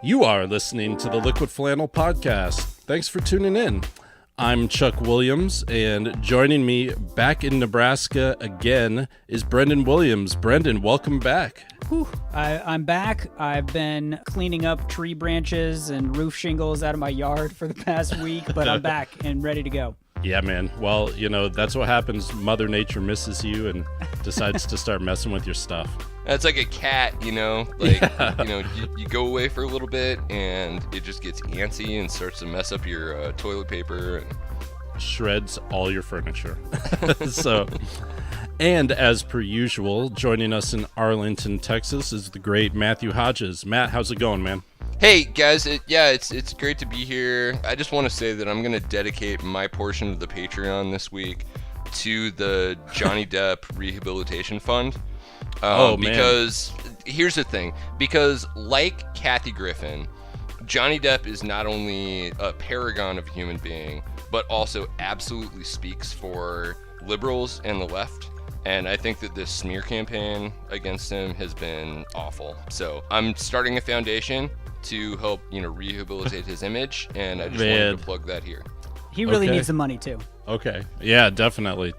You are listening to the Liquid Flannel Podcast. Thanks for tuning in. I'm Chuck Williams, and joining me back in Nebraska again is Brendan Williams. Brendan, welcome back. Whew. I'm back. I've been cleaning up tree branches and roof shingles out of my yard for the past week, but I'm back and ready to go. Yeah, man. Well, you know, that's what happens. Mother Nature misses you and decides to start messing with your stuff. It's like a cat, you know, like, yeah. you go away for a little bit and it just gets antsy and starts to mess up your toilet paper and shreds all your furniture. And as per usual, joining us in Arlington, Texas is the great Matthew Hodges. Matt, how's it going, man? Hey guys, it's great to be here. I just want to say that I'm going to dedicate my portion of the Patreon this week to the Johnny Depp Rehabilitation Fund. Because here's the thing, because like Kathy Griffin, Johnny Depp is not only a paragon of a human being, but also absolutely speaks for liberals and the left. And I think that this smear campaign against him has been awful. So I'm starting a foundation to help, rehabilitate his image, and I just wanted to plug that here. He really needs the money too. Okay. Yeah, definitely.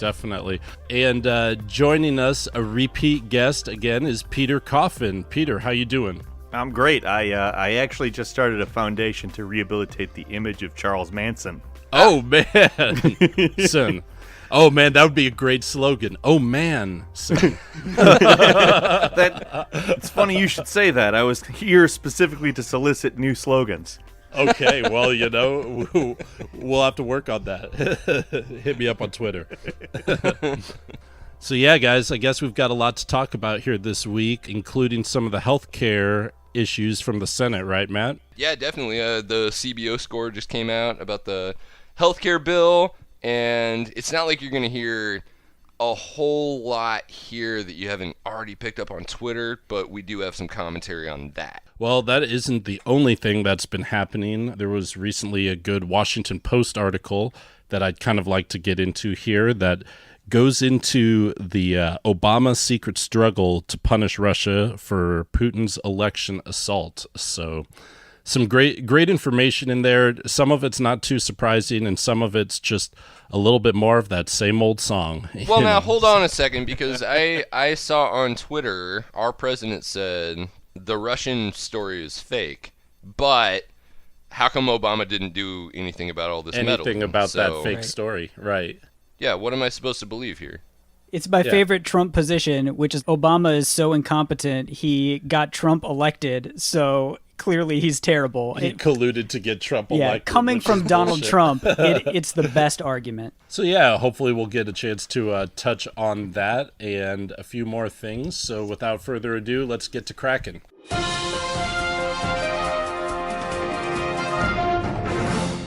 And joining us, a repeat guest again, is Peter Coffin. Peter, how you doing? I'm great. I actually just started a foundation to rehabilitate the image of Charles Manson. Oh, man. Son. Oh, man, that would be a great slogan. Oh, man. Son. It's funny you should say that. I was here specifically to solicit new slogans. Okay, well, we'll have to work on that. Hit me up on Twitter. So, yeah, guys, I guess we've got a lot to talk about here this week, including some of the healthcare issues from the Senate, right, Matt? Yeah, definitely. The CBO score just came out about the healthcare bill, and it's not like you're going to hear a whole lot here that you haven't already picked up on Twitter, but we do have some commentary on that. Well, that isn't the only thing that's been happening. There was recently a good Washington Post article that I'd kind of like to get into here that goes into the Obama secret struggle to punish Russia for Putin's election assault. So some great information in there. Some of it's not too surprising, and some of it's just a little bit more of that same old song. Well, now, hold on a second, because I saw on Twitter, our president said the Russian story is fake, but how come Obama didn't do anything about all this meddling? Anything about that fake story, right. Yeah, what am I supposed to believe here? It's my favorite Trump position, which is Obama is so incompetent, he got Trump elected, so clearly he's terrible. He colluded to get Trump elected. Yeah, coming from Donald Trump, it's the best argument. So yeah, hopefully we'll get a chance to touch on that and a few more things. So without further ado, let's get to cracking.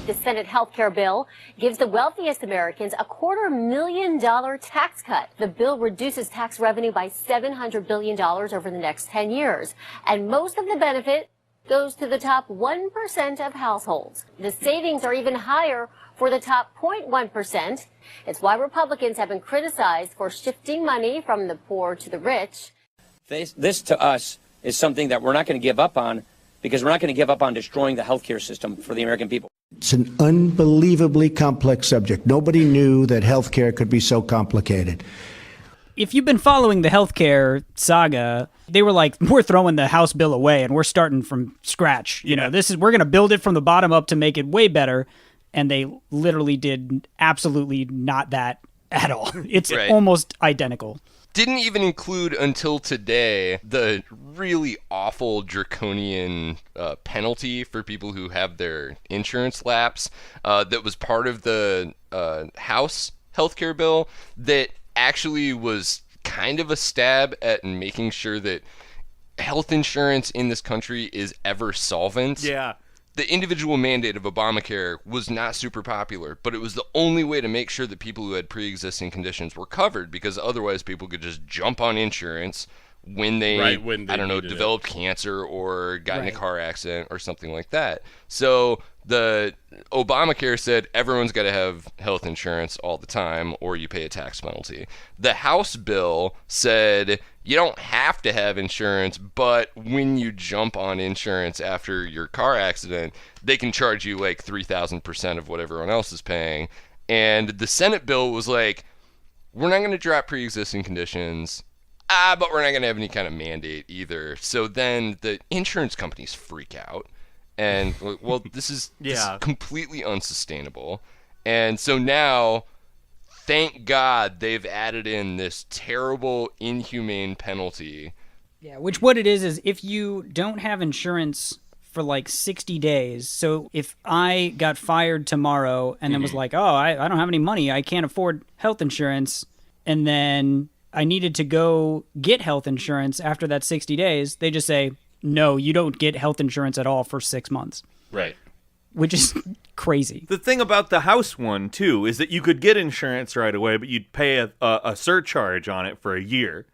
The Senate health care bill gives the wealthiest Americans a $250,000 tax cut. The bill reduces tax revenue by $700 billion over the next 10 years. And most of the benefit goes to the top 1% of households. The savings are even higher for the top 0.1%. It's why Republicans have been criticized for shifting money from the poor to the rich. This to us is something that we're not going to give up on, because we're not going to give up on destroying the healthcare system for the American people. It's an unbelievably complex subject. Nobody knew that healthcare could be so complicated. If you've been following the healthcare saga, they were like, we're throwing the House bill away and we're starting from scratch. We're going to build it from the bottom up to make it way better. And they literally did absolutely not that at all. It's almost identical. Didn't even include until today the really awful draconian penalty for people who have their insurance lapse that was part of the House healthcare bill that actually was kind of a stab at making sure that health insurance in this country is ever solvent. Yeah. The individual mandate of Obamacare was not super popular, but it was the only way to make sure that people who had pre-existing conditions were covered, because otherwise people could just jump on insurance when they developed cancer or got in a car accident or something like that. So The Obamacare said everyone's got to have health insurance all the time or you pay a tax penalty. The House bill said you don't have to have insurance, but when you jump on insurance after your car accident, they can charge you like 3,000% of what everyone else is paying. And the Senate bill was like, we're not going to drop pre-existing conditions, but we're not going to have any kind of mandate either. So then the insurance companies freak out. And, well, this is completely unsustainable. And so now, thank God they've added in this terrible, inhumane penalty. Yeah, which what it is if you don't have insurance for like 60 days, so if I got fired tomorrow and then was like, oh, I don't have any money, I can't afford health insurance, and then I needed to go get health insurance after that 60 days, they just say, no, you don't get health insurance at all for 6 months. Right. Which is crazy. The thing about the House one, too, is that you could get insurance right away, but you'd pay a surcharge on it for a year.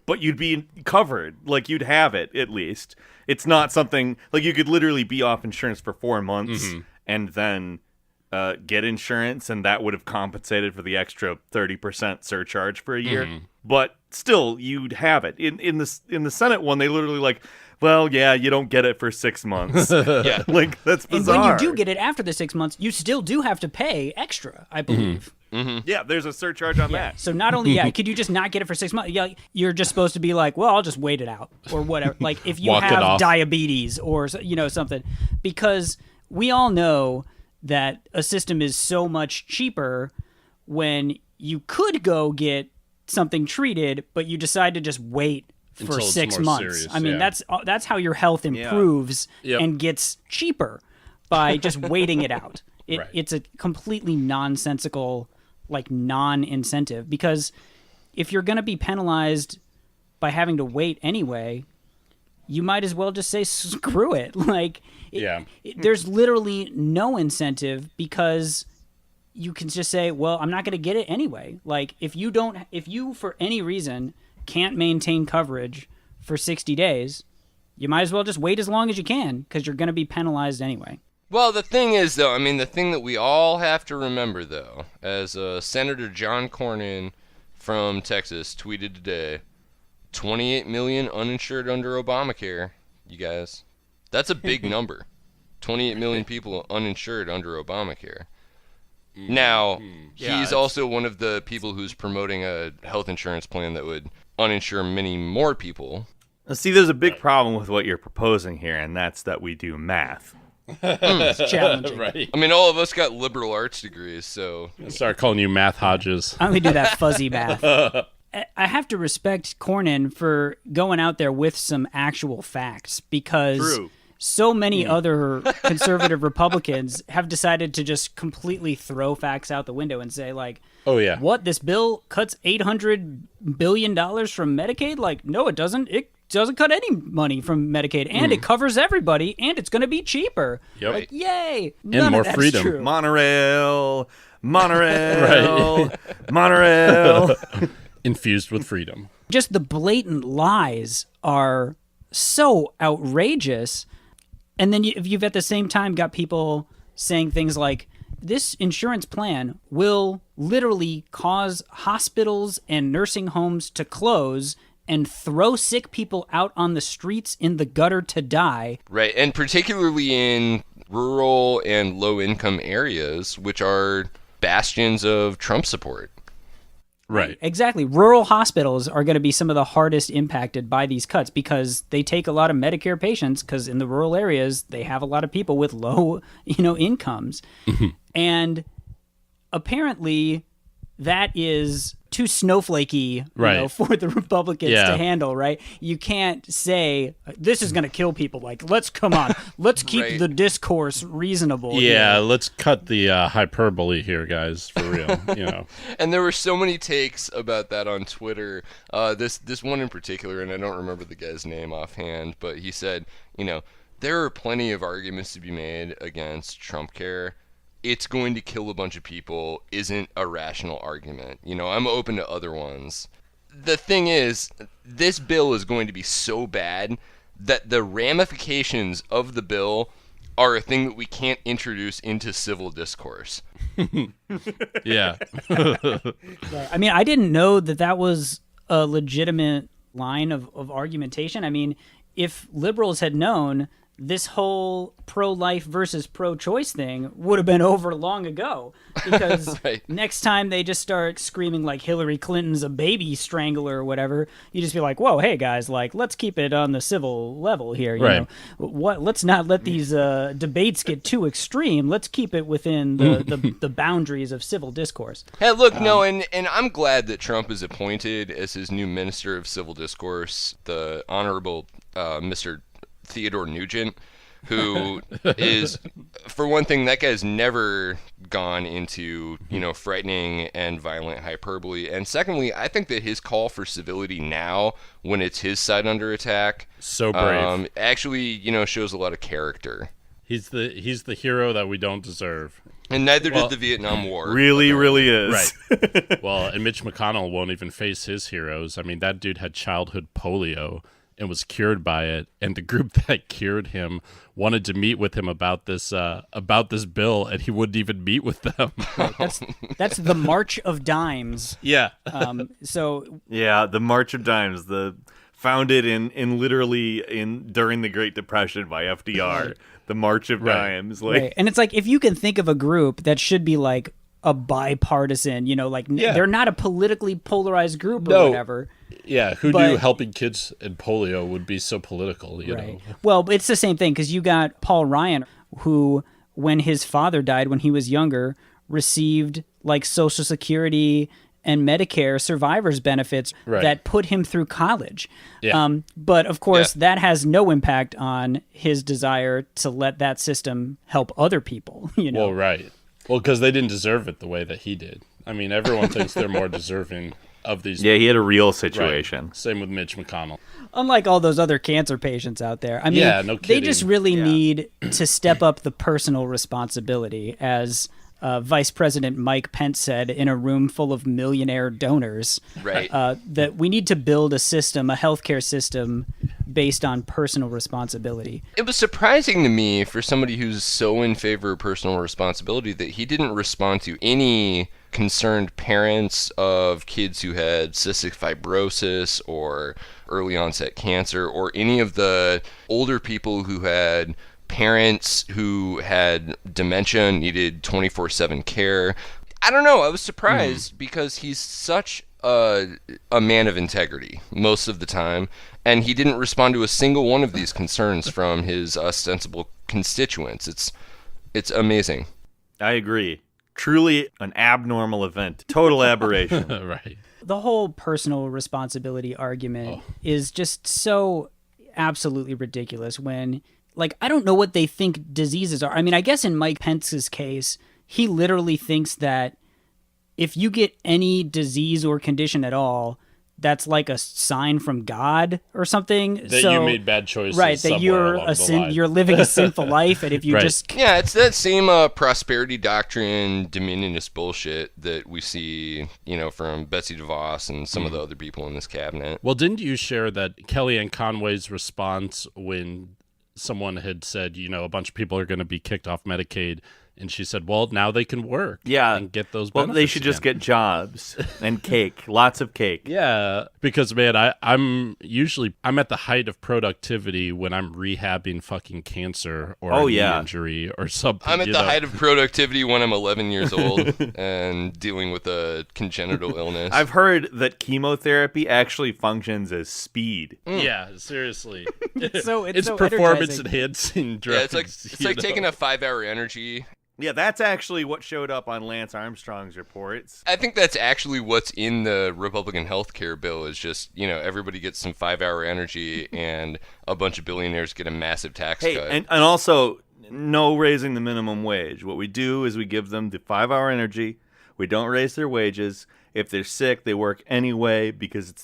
But you'd be covered. Like, you'd have it, at least. It's not something... Like, you could literally be off insurance for 4 months and then get insurance, and that would have compensated for the extra 30% surcharge for a year. But still, you'd have it. In the Senate one, they literally like... Well, yeah, you don't get it for 6 months. Yeah. Like, that's bizarre. And when you do get it after the 6 months, you still do have to pay extra, I believe. Yeah, there's a surcharge on that. So not only, could you just not get it for 6 months? Yeah, you're just supposed to be like, well, I'll just wait it out or whatever. Like if you have diabetes or, something. Because we all know that a system is so much cheaper when you could go get something treated, but you decide to just wait for 6 months. Serious, I mean, that's how your health improves and gets cheaper by just waiting it out. It's a completely nonsensical, like non-incentive, because if you're going to be penalized by having to wait anyway, you might as well just say screw it. Like, there's literally no incentive because you can just say, well, I'm not going to get it anyway. Like, if you for any reason can't maintain coverage for 60 days, you might as well just wait as long as you can because you're going to be penalized anyway. Well, the thing is, though, I mean, the thing that we all have to remember, though, as Senator John Cornyn from Texas tweeted today, 28 million uninsured under Obamacare, you guys. That's a big number. 28 million people uninsured under Obamacare. Now, he's also one of the people who's promoting a health insurance plan that would uninsure many more people. See, there's a big problem with what you're proposing here, and that's that we do math. It's challenging. Right. I mean, all of us got liberal arts degrees, so... I'll start calling you Math Hodges. I only do that fuzzy math. I have to respect Cornyn for going out there with some actual facts because so many other conservative Republicans have decided to just completely throw facts out the window and say, like, oh, yeah. What, this bill cuts $800 billion from Medicaid? Like, no, it doesn't. It doesn't cut any money from Medicaid, and it covers everybody, and it's going to be cheaper. Yep. Like, yay. And more freedom. True. Monorail. Monorail. Infused with freedom. Just the blatant lies are so outrageous. And then you've at the same time got people saying things like, this insurance plan will literally cause hospitals and nursing homes to close and throw sick people out on the streets in the gutter to die. Right, and particularly in rural and low-income areas, which are bastions of Trump support. Right. Exactly. Rural hospitals are going to be some of the hardest impacted by these cuts because they take a lot of Medicare patients because in the rural areas, they have a lot of people with low, incomes. And apparently that is too snowflakey for the Republicans to handle, right? You can't say, this is going to kill people. Like, let's keep the discourse reasonable. Yeah, here. let's cut the hyperbole here, guys, for real, And there were so many takes about that on Twitter. This one in particular, and I don't remember the guy's name offhand, but he said, there are plenty of arguments to be made against Trumpcare. It's going to kill a bunch of people isn't a rational argument. I'm open to other ones. The thing is, this bill is going to be so bad that the ramifications of the bill are a thing that we can't introduce into civil discourse. Yeah. I mean, I didn't know that was a legitimate line of argumentation. I mean, if liberals had known, this whole pro-life versus pro-choice thing would have been over long ago, because Right. next time they just start screaming like Hillary Clinton's a baby strangler or whatever, you just be like, whoa, hey guys, like, let's keep it on the civil level here. You Right. know, let's not let these debates get too extreme. Let's keep it within the boundaries of civil discourse. Hey, look, no, and I'm glad that Trump is appointed as his new Minister of Civil Discourse, the Honorable Mr. Theodore Nugent, who is, for one thing, that guy's never gone into, frightening and violent hyperbole. And secondly, I think that his call for civility now, when it's his side under attack, So brave. actually, shows a lot of character. He's the hero that we don't deserve. And neither did the Vietnam War. Really, really is. Right. Well, and Mitch McConnell won't even face his heroes. I mean, that dude had childhood polio and was cured by it, and the group that cured him wanted to meet with him about this bill, and he wouldn't even meet with them. That's the March of Dimes. Yeah. So Yeah, the March of Dimes, founded during the Great Depression by FDR. The March of Dimes, right. And it's like, if you can think of a group that should be like a bipartisan, they're not a politically polarized group or whatever. Yeah, who knew helping kids in polio would be so political, you know? Well, it's the same thing, because you got Paul Ryan, who, when his father died when he was younger, received like Social Security and Medicare survivors benefits that put him through college. Yeah. But of course, that has no impact on his desire to let that system help other people. Well, right. Well, because they didn't deserve it the way that he did. I mean, everyone thinks they're more deserving of these. Yeah, he had a real situation. Right. Same with Mitch McConnell. Unlike all those other cancer patients out there. I mean, no they just kidding. really need to step up the personal responsibility, as Vice President Mike Pence said in a room full of millionaire donors. Right. That we need to build a healthcare system based on personal responsibility. It was surprising to me, for somebody who's so in favor of personal responsibility, that he didn't respond to any concerned parents of kids who had cystic fibrosis or early onset cancer, or any of the older people who had parents who had dementia and needed 24/7 care. I don't know. I was surprised because he's such a man of integrity most of the time, and he didn't respond to a single one of these concerns from his ostensible constituents. It's amazing. I agree. Truly an abnormal event. Total aberration. Right. The whole personal responsibility argument is just so absolutely ridiculous when, like, I don't know what they think diseases are. I mean, I guess in Mike Pence's case, he literally thinks that if you get any disease or condition at all, that's like a sign from God or something. That you made bad choices. Right, that you're living a sinful life, and if you just... Yeah, it's that same prosperity doctrine, dominionist bullshit that we see, from Betsy DeVos and some of the other people in this cabinet. Well, didn't you share that Kellyanne Conway's response when someone had said, a bunch of people are going to be kicked off Medicaid, and she said, well, now they can work and get those benefits. Well, they should just get jobs and cake, lots of cake. Yeah, because, man, I'm at the height of productivity when I'm rehabbing fucking cancer or a knee injury or something. I'm at the height of productivity when I'm 11 years old and dealing with a congenital illness. I've heard that chemotherapy actually functions as speed. Yeah, seriously. It's so performance energizing. enhancing drugs. Yeah, it's like taking a 5-hour energy. Yeah, that's actually what showed up on Lance Armstrong's reports. I think that's actually what's in the Republican healthcare bill, is just, everybody gets some 5-hour energy and a bunch of billionaires get a massive tax cut. And also, no raising the minimum wage. What we do is we give them the 5-hour energy. We don't raise their wages. If they're sick, they work anyway because it's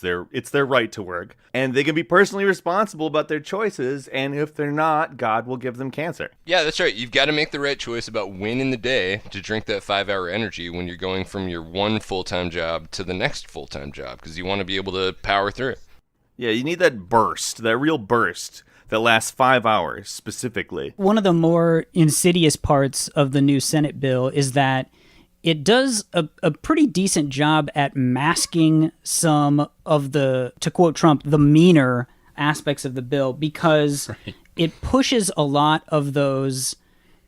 their right to work. And they can be personally responsible about their choices, and if they're not, God will give them cancer. Yeah, that's right. You've got to make the right choice about when in the day to drink that 5-hour energy when you're going from your one full-time job to the next full-time job, because you want to be able to power through it. Yeah, you need that burst, that real burst that lasts 5 hours specifically. One of the more insidious parts of the new Senate bill is that it does a pretty decent job at masking some of the, to quote Trump, the meaner aspects of the bill, because it pushes a lot of those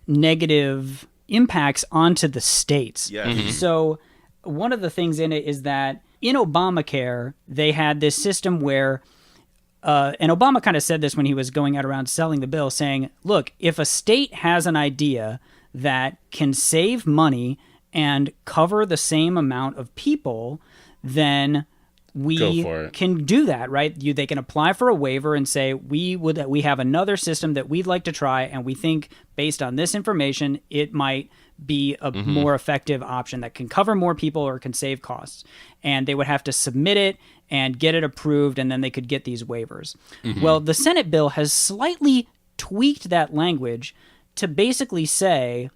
negative impacts onto the states. Yes. So one of the things in it is that in Obamacare, they had this system where, and Obama kind of said this when he was going out around selling the bill, saying, look, if a state has an idea that can save money and cover the same amount of people, then we can do that, right? They can apply for a waiver and say, we have another system that we'd like to try, and we think based on this information, it might be a more effective option that can cover more people or can save costs. And they would have to submit it and get it approved, and then they could get these waivers. Well, the Senate bill has slightly tweaked that language to basically say,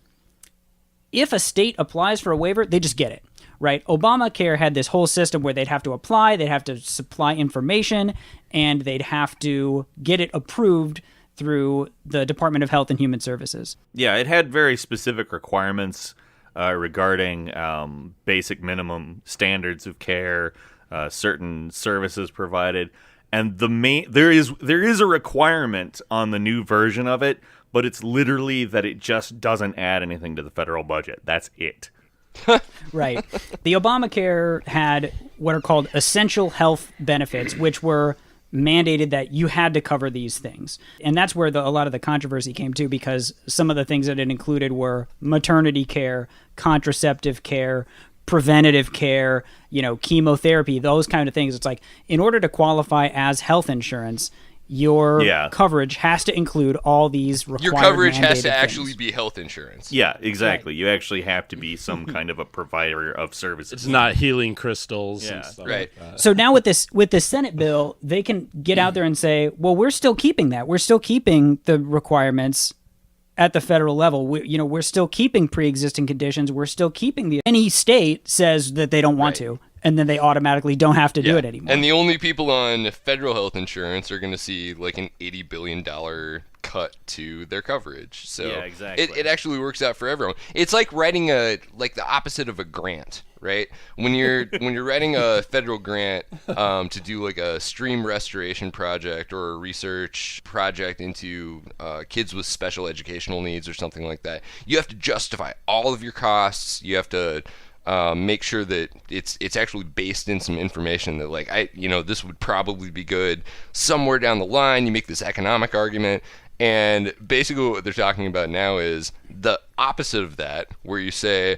if a state applies for a waiver, they just get it. Right? Obamacare had this whole system where they'd have to apply, they'd have to supply information, and they'd have to get it approved through the Department of Health and Human Services. Yeah, it had very specific requirements regarding basic minimum standards of care, certain services provided, and there is a requirement on the new version of it, but it's literally that it just doesn't add anything to the federal budget. That's it. Right. The Obamacare had what are called essential health benefits, which were mandated that you had to cover these things. And that's where a lot of the controversy came to, because some of the things that it included were maternity care, contraceptive care, preventative care, chemotherapy, those kind of things. It's like, in order to qualify as health insurance, your coverage has to include all these required. Your coverage has to things. actually be health insurance. Yeah, exactly. Right. You actually have to be some kind of a provider of services. It's not healing crystals and stuff like that. So now with this Senate bill, they can get out there and say, well, we're still keeping that. We're still keeping the requirements at the federal level. We're still keeping pre-existing conditions. We're still keeping any state says that they don't want to, and then they automatically don't have to do it anymore. And the only people on federal health insurance are going to see like an $80 billion cut to their coverage. So yeah, exactly. It actually works out for everyone. It's like writing the opposite of a grant, right? When you're writing a federal grant to do like a stream restoration project or a research project into kids with special educational needs or something like that, you have to justify all of your costs. You have to make sure that it's actually based in some information that this would probably be good somewhere down the line. You make this economic argument, and basically what they're talking about now is the opposite of that, where you say,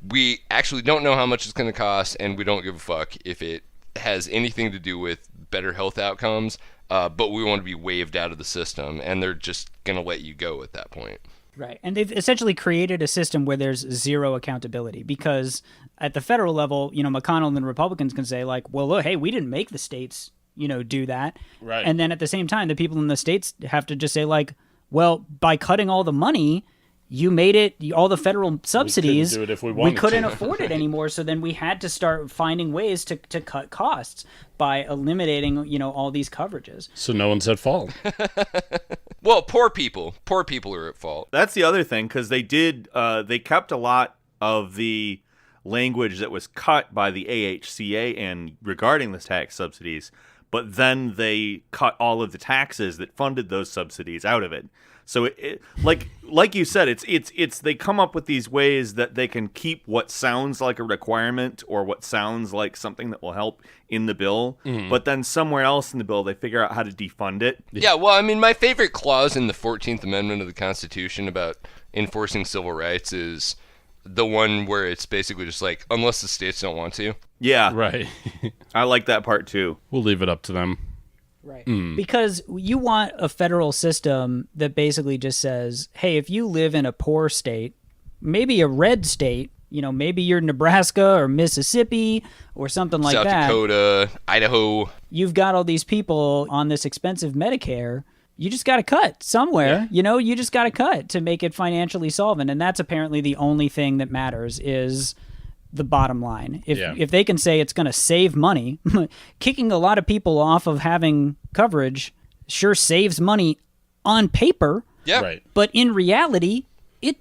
we actually don't know how much it's going to cost, and we don't give a fuck if it has anything to do with better health outcomes, but we want to be waived out of the system, and they're just going to let you go at that point. Right. And they've essentially created a system where there's zero accountability, because at the federal level, McConnell and Republicans can say like, well, look, hey, we didn't make the states, do that. Right. And then at the same time, the people in the states have to just say like, well, by cutting all the money, you made it, all the federal subsidies, we couldn't afford it anymore. So then we had to start finding ways to cut costs by eliminating, all these coverages. So no one's at fault. Well, poor people are at fault. That's the other thing, because they kept a lot of the language that was cut by the AHCA and regarding the tax subsidies, but then they cut all of the taxes that funded those subsidies out of it. So like you said, it's they come up with these ways that they can keep what sounds like a requirement or what sounds like something that will help in the bill, but then somewhere else in the bill they figure out how to defund it. Yeah, well, I mean, my favorite clause in the 14th Amendment of the Constitution about enforcing civil rights is the one where it's basically just like, unless the states don't want to. Yeah. Right. I like that part too. We'll leave it up to them. Right. Because you want a federal system that basically just says, hey, if you live in a poor state, maybe a red state, maybe you're Nebraska or Mississippi or something like that. South Dakota, Idaho. You've got all these people on this expensive Medicare. You just got to cut somewhere. Yeah. You just got to cut to make it financially solvent. And that's apparently the only thing that matters is the bottom line. If they can say it's going to save money, kicking a lot of people off of having coverage sure saves money on paper, Yeah. Right. but in reality, it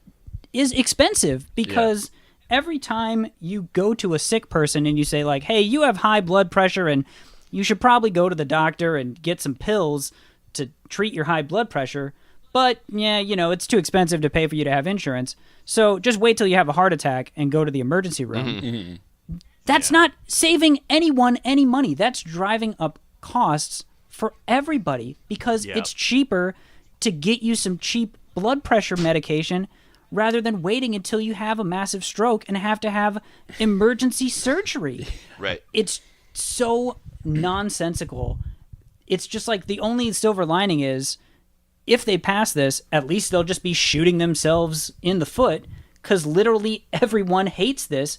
is expensive because every time you go to a sick person and you say like, hey, you have high blood pressure and you should probably go to the doctor and get some pills to treat your high blood pressure. But yeah, it's too expensive to pay for you to have insurance. So just wait till you have a heart attack and go to the emergency room. That's not saving anyone any money. That's driving up costs for everybody because it's cheaper to get you some cheap blood pressure medication rather than waiting until you have a massive stroke and have to have emergency surgery. Right. It's so nonsensical. It's just like the only silver lining is if they pass this, at least they'll just be shooting themselves in the foot because literally everyone hates this.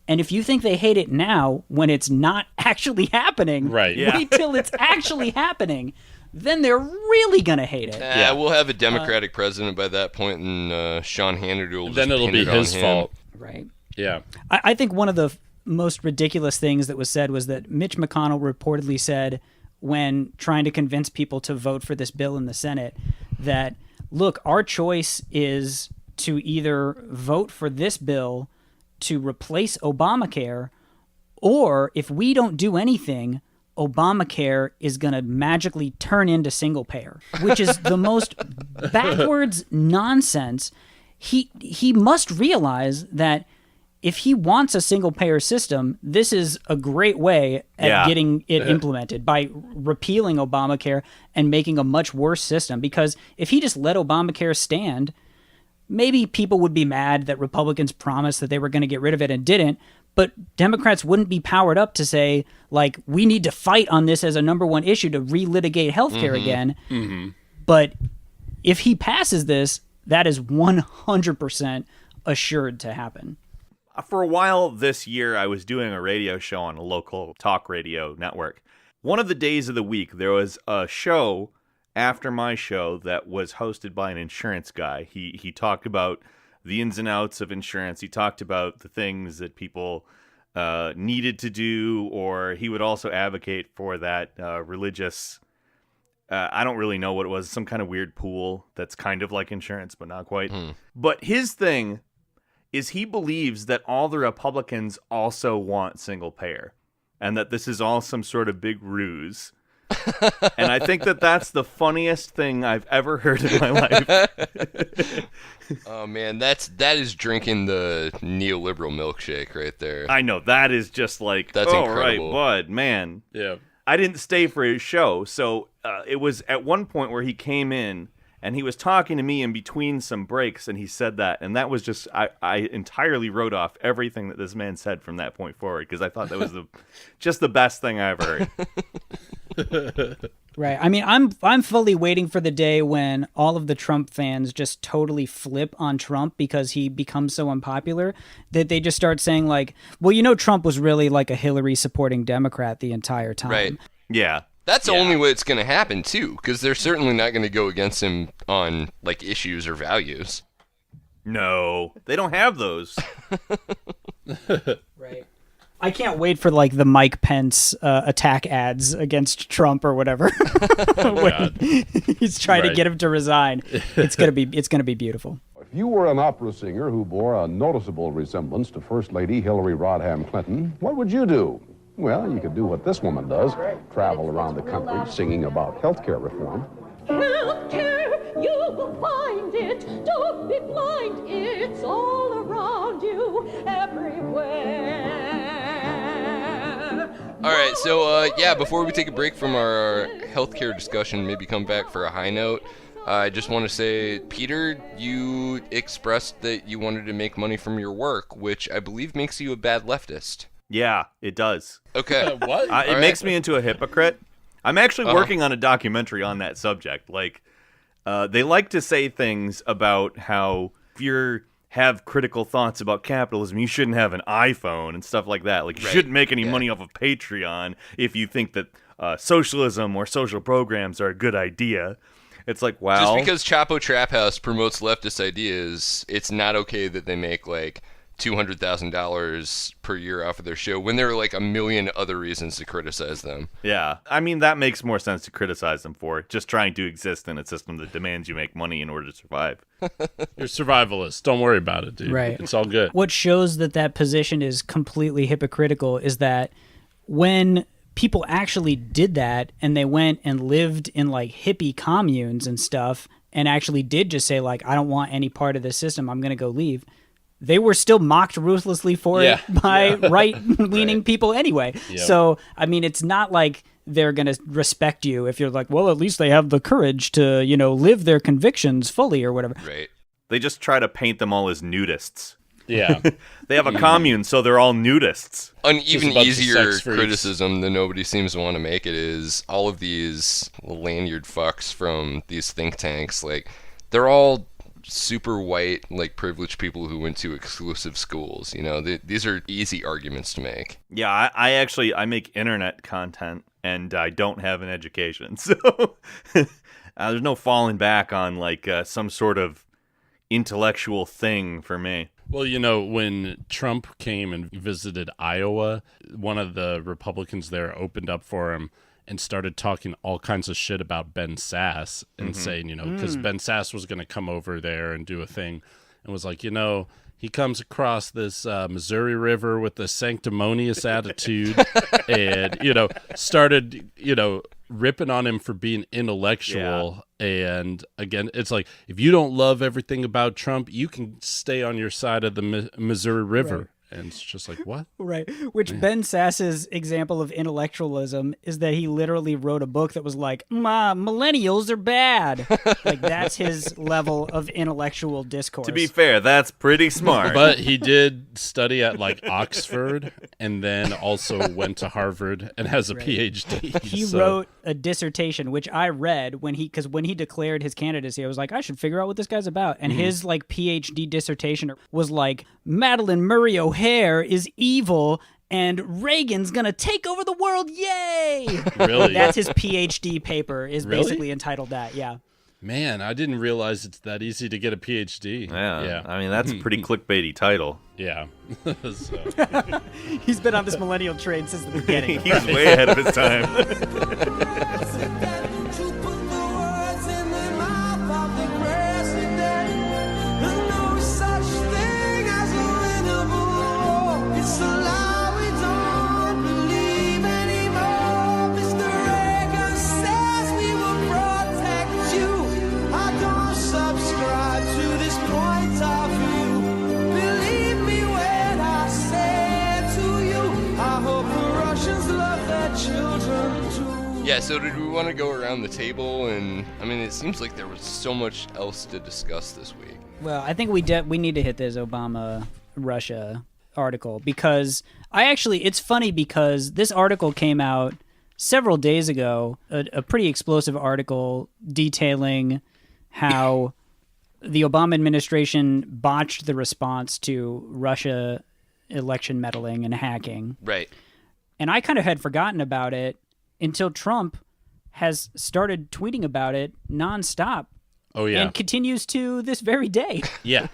And if you think they hate it now when it's not actually happening, wait till it's actually happening. Then they're really going to hate it. We'll have a Democratic president by that point, and Sean Hannity will just Then it'll pin be it on his him. fault. Right. Yeah. I think one of the most ridiculous things that was said was that Mitch McConnell reportedly said when trying to convince people to vote for this bill in the Senate that, look, our choice is to either vote for this bill to replace Obamacare, or if we don't do anything, Obamacare is going to magically turn into single payer, which is the most backwards nonsense. He must realize that if he wants a single payer system, this is a great way at getting it implemented by repealing Obamacare and making a much worse system. Because if he just let Obamacare stand, maybe people would be mad that Republicans promised that they were going to get rid of it and didn't, but Democrats wouldn't be powered up to say, like, we need to fight on this as a number one issue to relitigate healthcare again. But if he passes this, that is 100% assured to happen. For a while this year, I was doing a radio show on a local talk radio network. One of the days of the week, there was a show after my show that was hosted by an insurance guy. He talked about the ins and outs of insurance. He talked about the things that people needed to do, or he would also advocate for that religious, I don't really know what it was, some kind of weird pool that's kind of like insurance, but not quite. But his thing is he believes that all the Republicans also want single payer and that this is all some sort of big ruse. And I think that that's the funniest thing I've ever heard in my life. Oh man, that is drinking the neoliberal milkshake right there. I know, that is just like, that's right, incredible. bud, man. Yeah. I didn't stay for his show, so it was at one point where he came in and he was talking to me in between some breaks, and he said that, and that was just, I entirely wrote off everything that this man said from that point forward, because I thought that was just the best thing I ever heard. Right. I mean, I'm fully waiting for the day when all of the Trump fans just totally flip on Trump because he becomes so unpopular that they just start saying like, well, Trump was really like a Hillary supporting Democrat the entire time. Right. Yeah. That's the only way it's going to happen, too, because they're certainly not going to go against him on, like, issues or values. No, they don't have those. Right. I can't wait for, like, the Mike Pence attack ads against Trump or whatever. When he's trying to get him to resign. It's gonna be beautiful. If you were an opera singer who bore a noticeable resemblance to First Lady Hillary Rodham Clinton, what would you do? Well, you could do what this woman does, travel around the country singing about health care reform. Healthcare, you will find it. Don't be blind. It's all around you, everywhere. All right, so before we take a break from our healthcare discussion, maybe come back for a high note, I just want to say, Peter, you expressed that you wanted to make money from your work, which I believe makes you a bad leftist. Yeah, it does. Okay. What? It makes me into a hypocrite. I'm actually working on a documentary on that subject. Like, they like to say things about how if you have critical thoughts about capitalism, you shouldn't have an iPhone and stuff like that. Like, you shouldn't make any money off of Patreon if you think that socialism or social programs are a good idea. It's like, wow. Just because Chapo Trap House promotes leftist ideas, it's not okay that they make, like, $200,000 per year off of their show when there are like a million other reasons to criticize them. Yeah. I mean, that makes more sense to criticize them for just trying to exist in a system that demands you make money in order to survive. You're survivalist. Don't worry about it, dude. Right. It's all good. What shows that position is completely hypocritical is that when people actually did that and they went and lived in like hippie communes and stuff and actually did just say like, I don't want any part of this system, I'm going to go leave, they were still mocked ruthlessly for it by right-leaning people anyway. Yep. So, I mean, it's not like they're going to respect you if you're like, well, at least they have the courage to, you know, live their convictions fully or whatever. Right. They just try to paint them all as nudists. Yeah. They have a commune, so they're all nudists. An even easier criticism that nobody seems to want to make it is all of these lanyard fucks from these think tanks, like, they're all super white, like, privileged people who went to exclusive schools. You know, these are easy arguments to make. Yeah, I make internet content, and I don't have an education, so there's no falling back on, like, some sort of intellectual thing for me. Well, you know, when Trump came and visited Iowa, one of the Republicans there opened up for him and started talking all kinds of shit about Ben Sass and saying, you know, because Ben Sass was going to come over there and do a thing and was like, you know, he comes across this Missouri River with a sanctimonious attitude and, you know, started, you know, ripping on him for being intellectual. Yeah. And again, it's like, if you don't love everything about Trump, you can stay on your side of the Missouri River. Right. And it's just like, what? Right. Which Ben Sass's example of intellectualism is that he literally wrote a book that was like, millennials are bad. Like, that's his level of intellectual discourse. To be fair, that's pretty smart. But he did study at, like, Oxford and then also went to Harvard and has a PhD. He wrote a dissertation, which I read because when he declared his candidacy, I was like, I should figure out what this guy's about. And his, like, PhD dissertation was like, Madeline Murray O'Hare is evil and Reagan's gonna take over the world, yay! Really? That's his PhD paper, is basically entitled that, yeah. Man, I didn't realize it's that easy to get a PhD. Yeah. I mean, that's a pretty clickbaity title. Yeah. He's been on this millennial train since the beginning. He's way ahead of his time. Yeah, so did we want to go around the table? And I mean, it seems like there was so much else to discuss this week. Well, I think we need to hit this Obama-Russia article because it's funny because this article came out several days ago, a pretty explosive article detailing how the Obama administration botched the response to Russia election meddling and hacking. Right. And I kind of had forgotten about it until Trump has started tweeting about it nonstop. Oh, yeah. And continues to this very day. Yeah.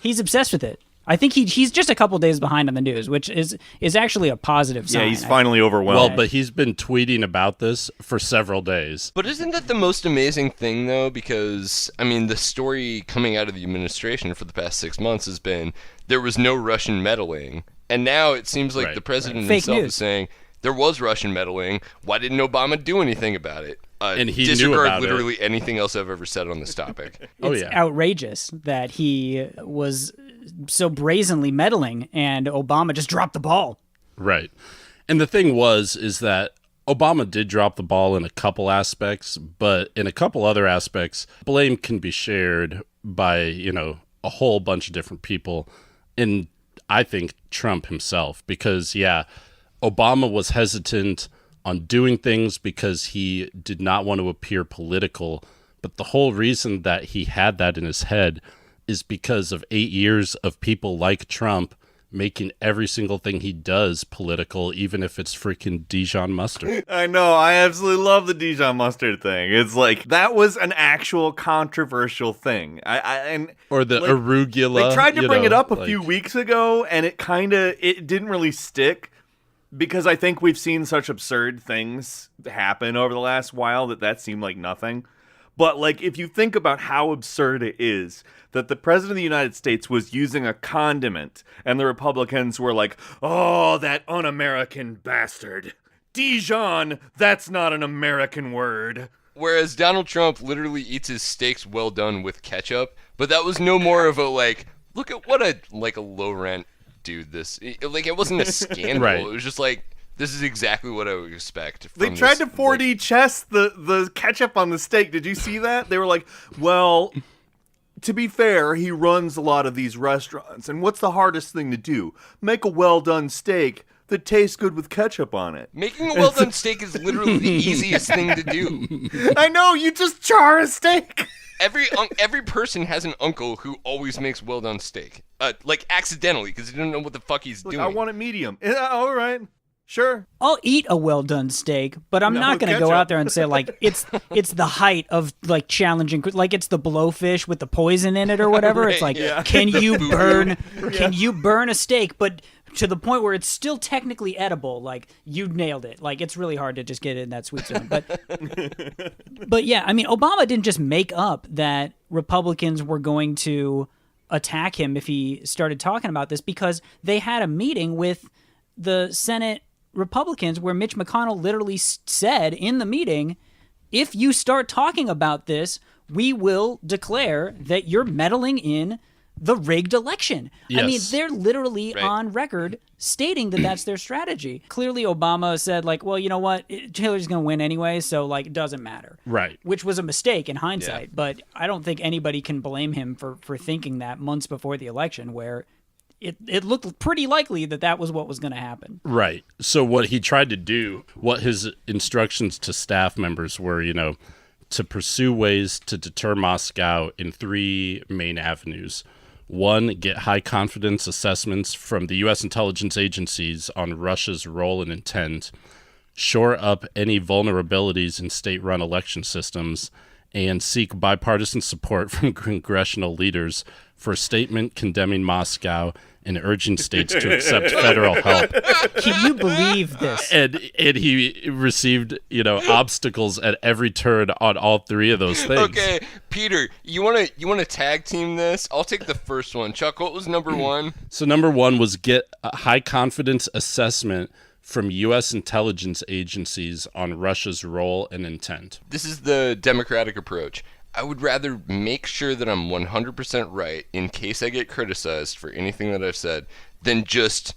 He's obsessed with it. I think he's just a couple days behind on the news, which is actually a positive sign. Yeah, he's finally overwhelmed. Well, but he's been tweeting about this for several days. But isn't that the most amazing thing, though? Because, I mean, the story coming out of the administration for the past 6 months has been there was no Russian meddling. And now it seems like the president himself is saying there was Russian meddling. Why didn't Obama do anything about it? And he disregard knew about literally anything else I've ever said on this topic. It's outrageous that he was so brazenly meddling and Obama just dropped the ball. Right. And the thing is that Obama did drop the ball in a couple aspects, but in a couple other aspects, blame can be shared by, a whole bunch of different people. And I think Trump himself, because, Obama was hesitant on doing things because he did not want to appear political. But the whole reason that he had that in his head is because of 8 years of people like Trump making every single thing he does political, even if it's freaking Dijon mustard. I know. I absolutely love the Dijon mustard thing. It's like, that was an actual controversial thing. Or the arugula. They tried to bring it up a few weeks ago, and it didn't really stick, because I think we've seen such absurd things happen over the last while that seemed like nothing. But, like, if you think about how absurd it is that the president of the United States was using a condiment and the Republicans were like, oh, that un-American bastard. Dijon, that's not an American word. Whereas Donald Trump literally eats his steaks well done with ketchup, but that was no more of a, like, look at what a low-rent dude this... Like, it wasn't a scandal. Right. It was just like... This is exactly what I would expect. They tried to 4D chess the ketchup on the steak. Did you see that? They were like, well, to be fair, he runs a lot of these restaurants. And what's the hardest thing to do? Make a well-done steak that tastes good with ketchup on it. Making a well-done steak is literally the easiest thing to do. I know, you just char a steak. Every person has an uncle who always makes well-done steak. Like, accidentally, because he doesn't know what the fuck he's doing. I want it medium. Yeah, all right. Sure. I'll eat a well-done steak, but I'm not going to go out there and say, like, it's the height of, like, challenging, like, it's the blowfish with the poison in it or whatever. Right, it's like, yeah. can you burn a steak, but to the point where it's still technically edible? Like, you nailed it. Like, it's really hard to just get in that sweet zone. But yeah, I mean, Obama didn't just make up that Republicans were going to attack him if he started talking about this, because they had a meeting with the Senate Republicans where Mitch McConnell literally said in the meeting, if you start talking about this, we will declare that you're meddling in the rigged election. Yes. I mean, they're literally on record stating that that's their strategy. Clearly, Obama said, like, well, you know what? Hillary's going to win anyway, so, like, it doesn't matter. Right. Which was a mistake in hindsight. Yeah. But I don't think anybody can blame him for thinking that months before the election, where it looked pretty likely that was what was going to happen. Right. So what he tried to do, what his instructions to staff members were, to pursue ways to deter Moscow in 3 main avenues. 1, get high confidence assessments from the U.S. intelligence agencies on Russia's role and intent, shore up any vulnerabilities in state-run election systems, and seek bipartisan support from congressional leaders for a statement condemning Moscow and urging states to accept federal help. Can you believe this? And he received, obstacles at every turn on all 3 of those things. Okay, Peter, you wanna tag team this? I'll take the first one. Chuck, what was number 1? So number 1 was get a high confidence assessment from U.S. intelligence agencies on Russia's role and intent. This is the Democratic approach. I would rather make sure that I'm 100% right in case I get criticized for anything that I've said than just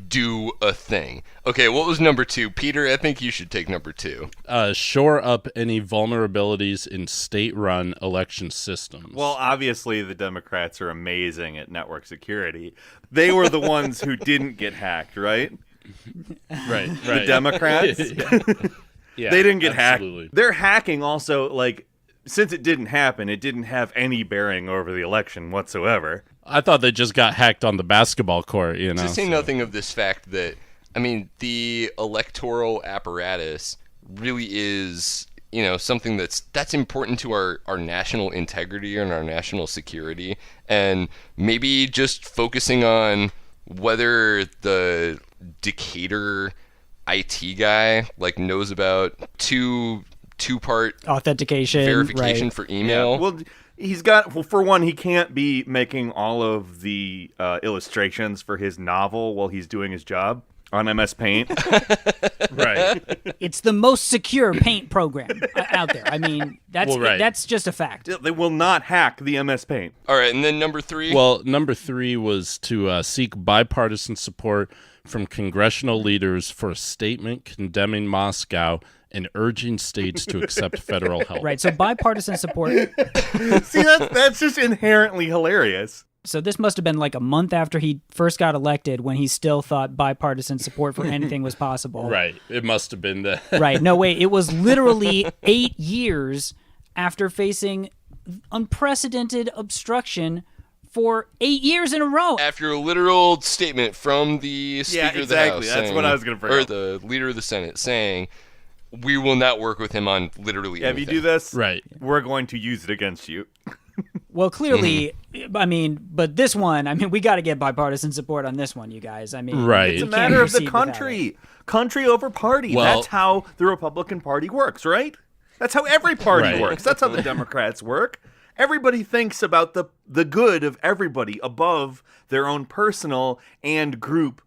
do a thing. Okay, what was number 2? Peter, I think you should take number 2. Shore up any vulnerabilities in state-run election systems. Well, obviously the Democrats are amazing at network security. They were the ones who didn't get hacked, right? Right. The Democrats? Yeah, they didn't get absolutely. hacked. Their hacking also, like, since it didn't happen, it didn't have any bearing over the election whatsoever. I thought they just got hacked on the basketball court, To say nothing of this fact that, I mean, the electoral apparatus really is, something that's important to our national integrity and our national security. And maybe just focusing on whether the Decatur IT guy, like, knows about two-part authentication, verification right. for email. Yeah. Well, he's got, for one, he can't be making all of the illustrations for his novel while he's doing his job on MS Paint. Right. It's the most secure paint program out there. I mean, that's just a fact. They will not hack the MS Paint. All right, and then number 3? Well, number 3 was to seek bipartisan support from congressional leaders for a statement condemning Moscow and urging states to accept federal help. Right, so bipartisan support. See, that's just inherently hilarious. So this must have been like a month after he first got elected when he still thought bipartisan support for anything was possible. Right, it must have been that. Right, no, wait, it was literally 8 years after facing unprecedented obstruction for 8 years in a row. After a literal statement from the Speaker of the House. That's what I was going to bring Or up. the Leader of the Senate saying, we will not work with him on literally anything. If you do this, Right. we're going to use it against you. Well, clearly, I mean, but this one, I mean, we got to get bipartisan support on this one, you guys. I mean, Right. It's you a can't matter of the proceed without it. country. Country over party. Well- That's how the Republican Party works, right? That's how every party Right. works. That's how the Democrats work. Everybody thinks about the good of everybody above their own personal and group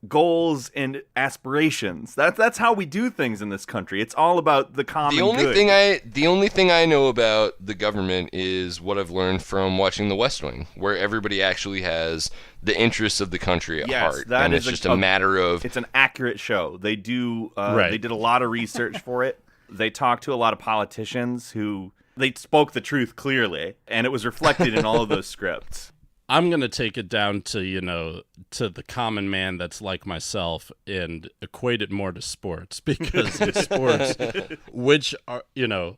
goals and aspirations. That's how we do things in this country. It's all about the common The only good. the only thing I know about the government is what I've learned from watching The West Wing, where everybody actually has the interests of the country at Yes, heart, that and is it's just a matter of It's an accurate show. They do. Right. They did a lot of research for it. They talked to a lot of politicians who they spoke the truth clearly, and it was reflected in all of those scripts. I'm going to take it down to, to the common man that's like myself and equate it more to sports, because in sports, which are,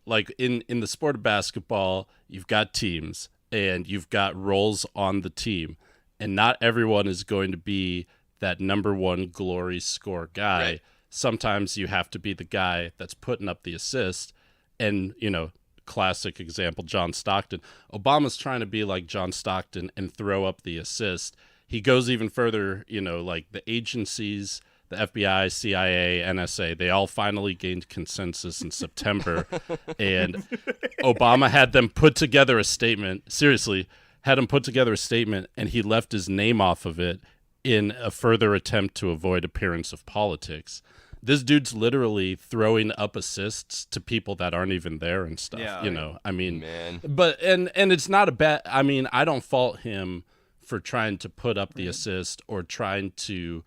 like in the sport of basketball, you've got teams and you've got roles on the team, and not everyone is going to be that number one glory score guy. Right. Sometimes you have to be the guy that's putting up the assist, and, classic example, John Stockton. Obama's trying to be like John Stockton and throw up the assist. He goes even further, like the agencies, the FBI, CIA, NSA, they all finally gained consensus in September. And Obama had them put together a statement, seriously, had him put together a statement, and he left his name off of it in a further attempt to avoid appearance of politics. This dude's literally throwing up assists to people that aren't even there and stuff. Yeah, I mean, Man. but and it's not a bad. I mean, I don't fault him for trying to put up the assist or trying to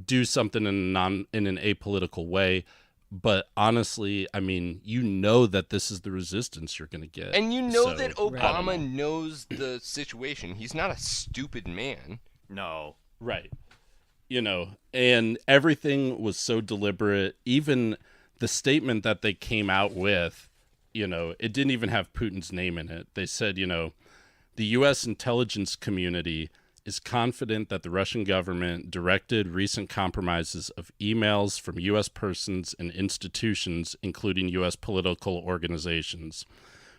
do something in an apolitical way. But honestly, I mean, that this is the resistance you're going to get, And you know So, that I don't Obama know. knows the situation. He's not a stupid man. No. Right. And everything was so deliberate. Even the statement that they came out with, it didn't even have Putin's name in it. They said, the U.S. intelligence community is confident that the Russian government directed recent compromises of emails from U.S. persons and institutions, including U.S. political organizations.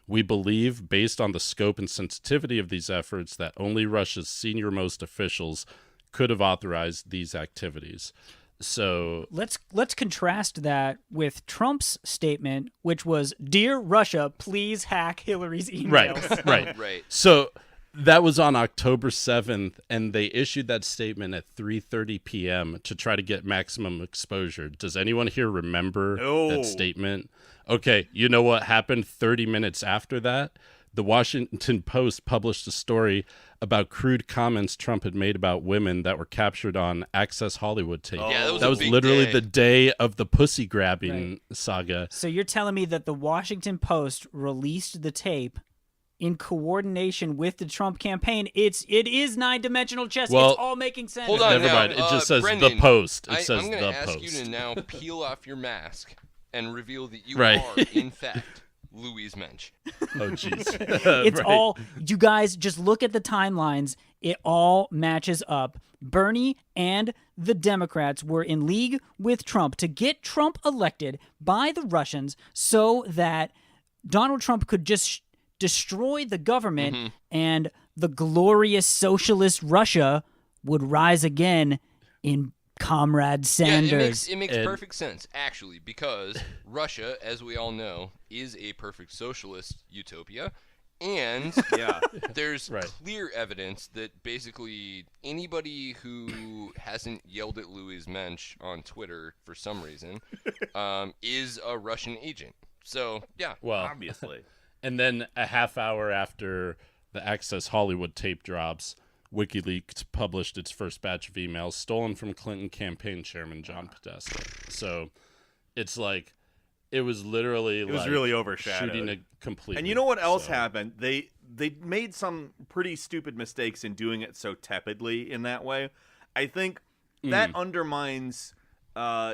We believe, based on the scope and sensitivity of these efforts, that only Russia's senior-most officials could have authorized these activities. So Let's contrast that with Trump's statement, which was, "Dear Russia, please hack Hillary's emails." right. Right. So that was on October 7th, and they issued that statement at 3:30 p.m. to try to get maximum exposure. Does anyone here remember No. that statement? Okay, you know what happened 30 minutes after that? The Washington Post published a story about crude comments Trump had made about women that were captured on Access Hollywood tape. Yeah, that that was was a big literally day. the day of the pussy grabbing saga. So you're telling me that the Washington Post released the tape in coordination with the Trump campaign? It is 9-dimensional chess. Well, it's all making sense. Hold on Never now. mind. It just says Brendan, the Post. It I'm says going the to ask Post. you to now peel off your mask and reveal that you Right. are, in fact, Louise Mensch. Oh, jeez. It's Right. all, you guys just look at the timelines. It all matches up. Bernie and the Democrats were in league with Trump to get Trump elected by the Russians so that Donald Trump could just destroy the government and the glorious socialist Russia would rise again in Comrade Sanders. Yeah, it makes And- perfect sense, actually, because Russia, as we all know, is a perfect socialist utopia. And Yeah. there's Right. clear evidence that basically anybody who hasn't yelled at Louise Mensch on Twitter for some reason is a Russian agent. So, yeah. Well, Obviously. and then a half hour after the Access Hollywood tape drops, WikiLeaks published its first batch of emails stolen from Clinton campaign chairman John Podesta. So it's like it was literally It was really overshadowed. shooting it completely. And you know what else So- happened? They made some pretty stupid mistakes in doing it so tepidly in that way. I think that undermines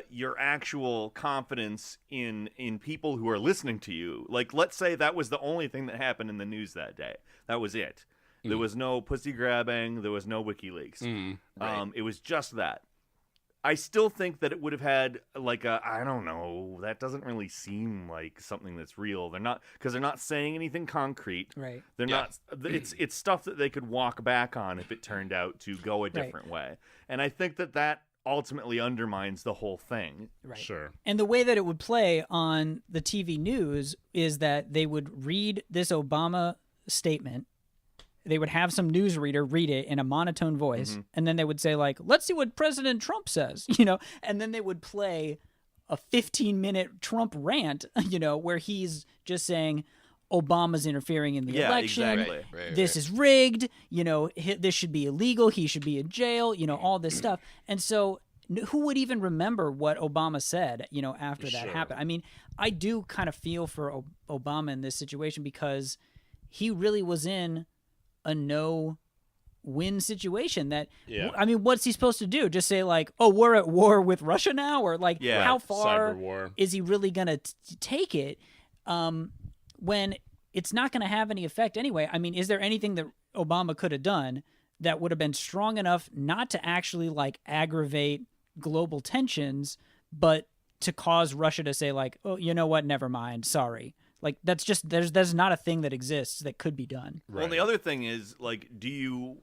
your actual confidence in people who are listening to you. Like, let's say that was the only thing that happened in the news that day. That was it. There was no pussy grabbing. There was no WikiLeaks. Right. It was just that. I still think that it would have had like I don't know, that doesn't really seem like something that's real. They're not, because they're not saying anything concrete. Right. They're not. It's stuff that they could walk back on if it turned out to go a different way. And I think that ultimately undermines the whole thing. Right. Sure. And the way that it would play on the TV news is that they would read this Obama statement. They would have some newsreader read it in a monotone voice, and then they would say, like, let's see what President Trump says, and then they would play a 15-minute Trump rant, where he's just saying Obama's interfering in the election. Exactly. Right, This is rigged. This should be illegal. He should be in jail, all this stuff. And so who would even remember what Obama said, after that happened? I mean, I do kind of feel for Obama in this situation because he really was in a no-win situation. That I mean, what's he supposed to do? Just say like, "Oh, we're at war with Russia now," or like, how far cyber war. is he really going to take it? When it's not going to have any effect anyway. I mean, is there anything that Obama could have done that would have been strong enough not to actually like aggravate global tensions, but to cause Russia to say like, "Oh, you know what? Never mind. Sorry." Like that's just there's not a thing that exists that could be done. Well, and the other thing is, like, do you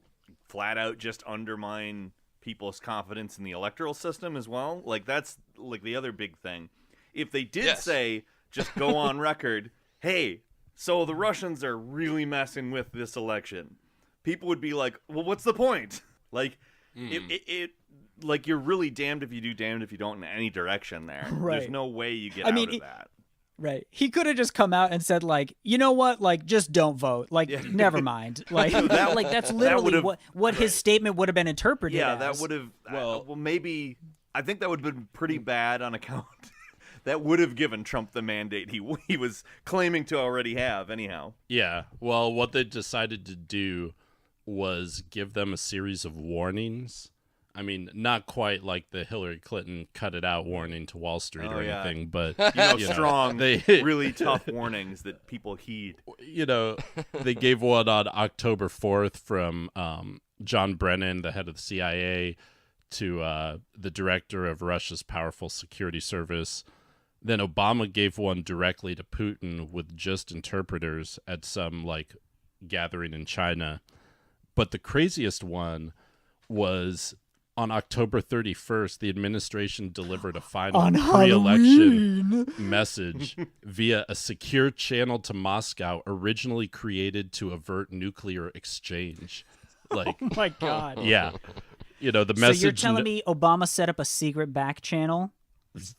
flat out just undermine people's confidence in the electoral system as well? Like, that's like the other big thing. If they did say, just go on record, hey, so the Russians are really messing with this election, people would be like, well, what's the point? Like, it like you're really damned if you do, damned if you don't in any direction there. Right. There's no way you get out of that. Right. He could have just come out and said, like, you know what? Like, just don't vote. Like, never mind. Like, that's literally what his statement would have been interpreted as. That would have, well, maybe, I think that would have been pretty bad on account. That would have given Trump the mandate he was claiming to already have, anyhow. Yeah. Well, what they decided to do was give them a series of warnings. I mean, not quite like the Hillary Clinton cut it out warning to Wall Street or anything, but strong, really tough warnings that people heed. They gave one on October 4th from John Brennan, the head of the CIA, to the director of Russia's powerful security service. Then Obama gave one directly to Putin with just interpreters at some like gathering in China. But the craziest one was on October 31st, the administration delivered a final pre-election message via a secure channel to Moscow originally created to avert nuclear exchange. Like, oh my God. Yeah. The message. So you're telling me Obama set up a secret back channel?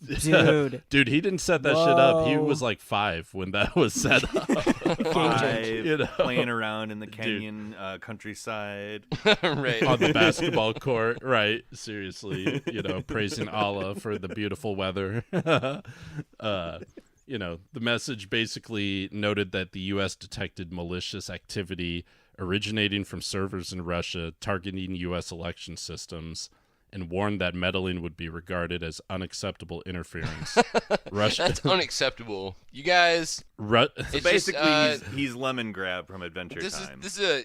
Dude, he didn't set that shit up. He was like 5 when that was set up. 5, playing around in the Kenyan countryside, Right. On the basketball court, right? Seriously, praising Allah for the beautiful weather. The message basically noted that the U.S. detected malicious activity originating from servers in Russia targeting U.S. election systems, and warned that meddling would be regarded as unacceptable interference. Russia. That's unacceptable. You guys. So basically, he's Lemon Grab from Adventure Time. This is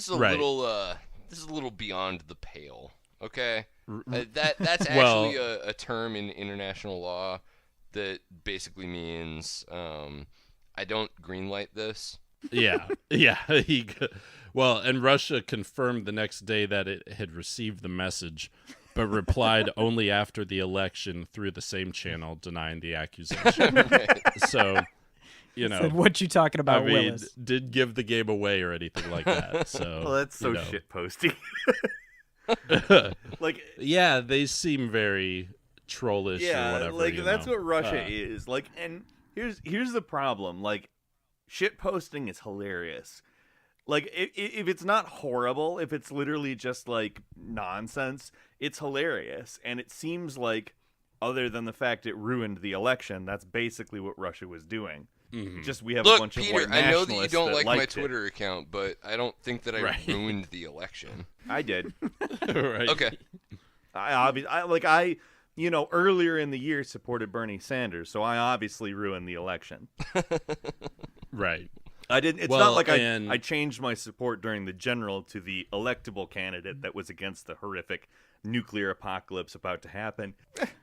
a little beyond the pale. Okay, that's actually a term in international law that basically means I don't greenlight this. Yeah. And Russia confirmed the next day that it had received the message, but replied only after the election through the same channel, denying the accusation. Right. So, said, what you talking about, Willis? Didn't give the game away or anything like that. So, well, that's so shit posty. Like, yeah, they seem very trollish or whatever. Like that's what Russia is. Like, and here's the problem. Like, shit posting is hilarious. Like, if it's not horrible, if it's literally just, like, nonsense, it's hilarious. And it seems like, other than the fact it ruined the election, that's basically what Russia was doing. Mm-hmm. Just we have a bunch Peter, of white nationalists. I know that you don't like my it. Twitter account, but I don't think that I ruined the election. I did. Right. Okay. I earlier in the year supported Bernie Sanders, so I obviously ruined the election. Right. I didn't. It's Well, not like and- I changed my support during the general to the electable candidate that was against the horrific nuclear apocalypse about to happen.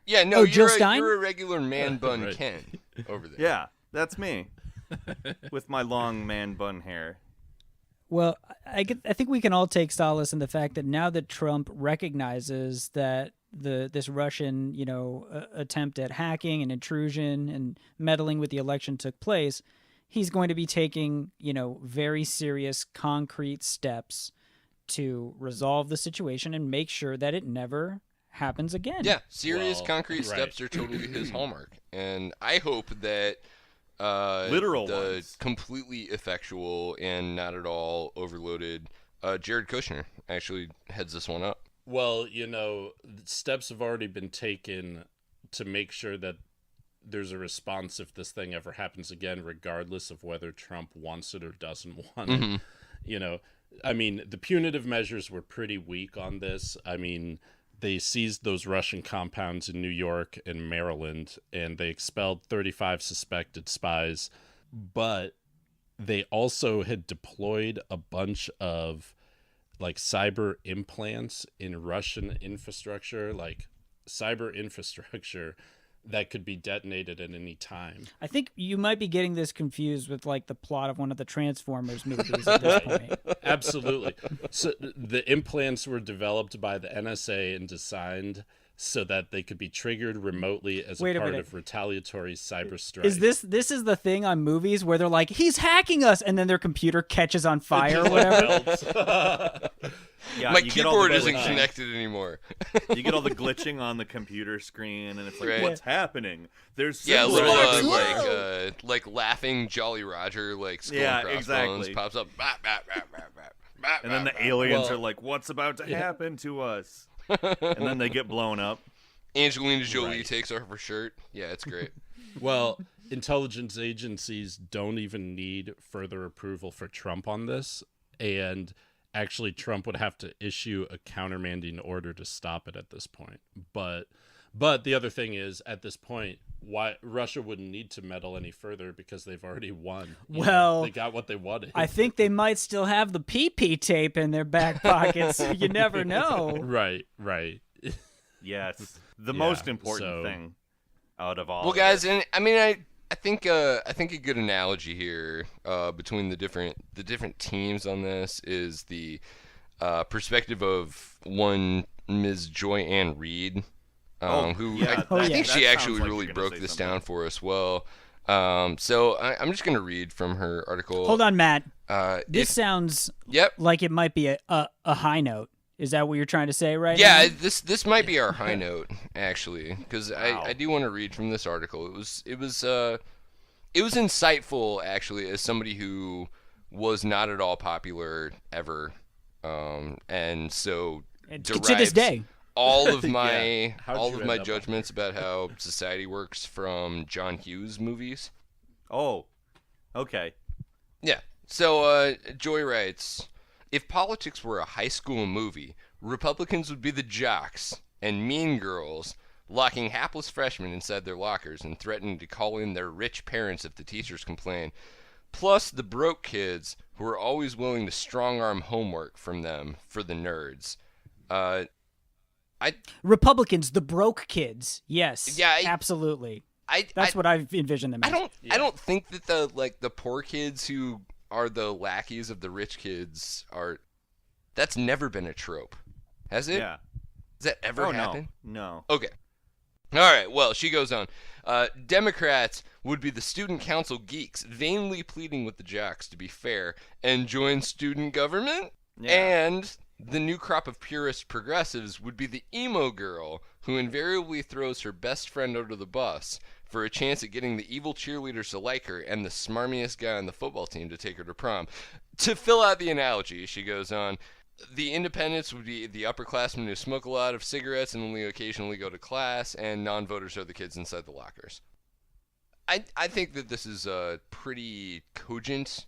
Yeah, no, Oh, Jill you're Stein? you're a regular man bun Right. Ken over there. Yeah, that's me with my long man bun hair. Well, I think we can all take solace in the fact that now that Trump recognizes that this Russian, attempt at hacking and intrusion and meddling with the election took place, he's going to be taking, very serious, concrete steps to resolve the situation and make sure that it never happens again. Yeah, serious Well, concrete right. steps are totally his hallmark, and I hope that Literal the ones. completely effectual and not at all overloaded Jared Kushner actually heads this one up. Well, steps have already been taken to make sure that there's a response if this thing ever happens again, regardless of whether Trump wants it or doesn't want it. The punitive measures were pretty weak on this. They seized those Russian compounds in New York and Maryland, and they expelled 35 suspected spies. But they also had deployed a bunch of cyber implants in Russian infrastructure, cyber infrastructure that could be detonated at any time. I think you might be getting this confused with the plot of one of the Transformers movies at this point. Absolutely. So the implants were developed by the NSA and designed so that they could be triggered remotely as Wait a a part minute. of retaliatory cyber strike. Is this is the thing on movies where they're like, he's hacking us, and then their computer catches on fire or whatever? Yeah, My you get all the keyboard isn't glitching. connected anymore. You get all the glitching on the computer screen, and it's like, Right. what's happening? There's Yeah, a sensors little everywhere. like laughing Jolly Roger, skull Yeah, and crossbones exactly. pops up. Bap, bap, bap, bap, bap, bap, And then bap, the bap. aliens Well, are like, what's about to happen to us? And then they get blown up. Angelina Jolie Right. takes off her shirt. Yeah, it's great. Well, intelligence agencies don't even need further approval for Trump on this, and actually Trump would have to issue a countermanding order to stop it at this point. But the other thing is, at this point, why Russia wouldn't need to meddle any further because they've already won. Well, they got what they wanted. I think they might still have the PP tape in their back pockets. You never know. Right. Yes. The Yeah, most important so- thing out of all Well, of guys, this. and I think a good analogy here between the different teams on this is the perspective of one Ms. Joy Ann Reid, who yeah, I think that she sounds actually like really you're gonna broke say this something. down for us well. So I'm just going to read from her article. Hold on, Matt. if- This sounds Yep. like it might be a high note. Is that what you're trying to say right Yeah, now? this might be our high note actually, because Wow. I do want to read from this article. It was insightful actually, as somebody who was not at all popular ever, and so To this derives day. all of my How'd all you of end my up on judgments about how society works from John Hughes movies. Oh, okay. Yeah. So Joy writes, if politics were a high school movie, Republicans would be the jocks and mean girls, locking hapless freshmen inside their lockers and threatening to call in their rich parents if the teachers complain. Plus the broke kids who are always willing to strong-arm homework from them for the nerds. Republicans, the broke kids. Yes. Yeah, absolutely. That's That's what I've envisioned them as. I don't think that the poor kids who are the lackeys of the rich kids are. That's never been a trope, has it? Yeah. Has that ever Oh, happened? no. Okay. All right. Well, she goes on. Democrats would be the student council geeks, vainly pleading with the jocks to be fair and join student government. Yeah. And the new crop of purist progressives would be the emo girl who invariably throws her best friend under the bus for a chance at getting the evil cheerleaders to like her and the smarmiest guy on the football team to take her to prom. To fill out the analogy, she goes on, the independents would be the upperclassmen who smoke a lot of cigarettes and only occasionally go to class, and non-voters are the kids inside the lockers. I think that this is a pretty cogent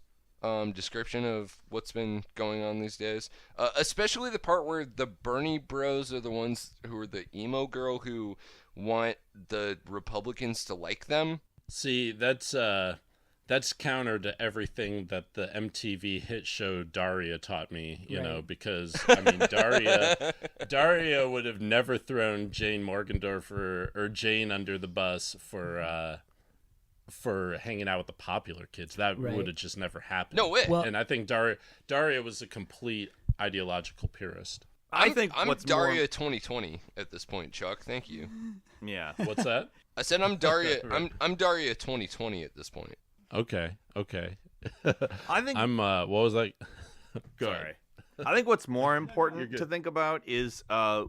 description of what's been going on these days, especially the part where the Bernie bros are the ones who are the emo girl who want the Republicans to like them. See, that's that's counter to everything that the MTV hit show Daria taught me, you know, because I mean Daria would have never thrown Jane Morgendorffer or Jane under the bus for hanging out with the popular kids. That would have just never happened. No way. Well, And I think Daria was a complete ideological purist. I think I'm what's Daria more... 2020 at this point, Chuck. Thank you. Yeah. What's that? I said I'm Daria. I'm Daria 2020 at this point. Okay. I think What was that? Go Sorry. ahead. I think what's more important good. to think about is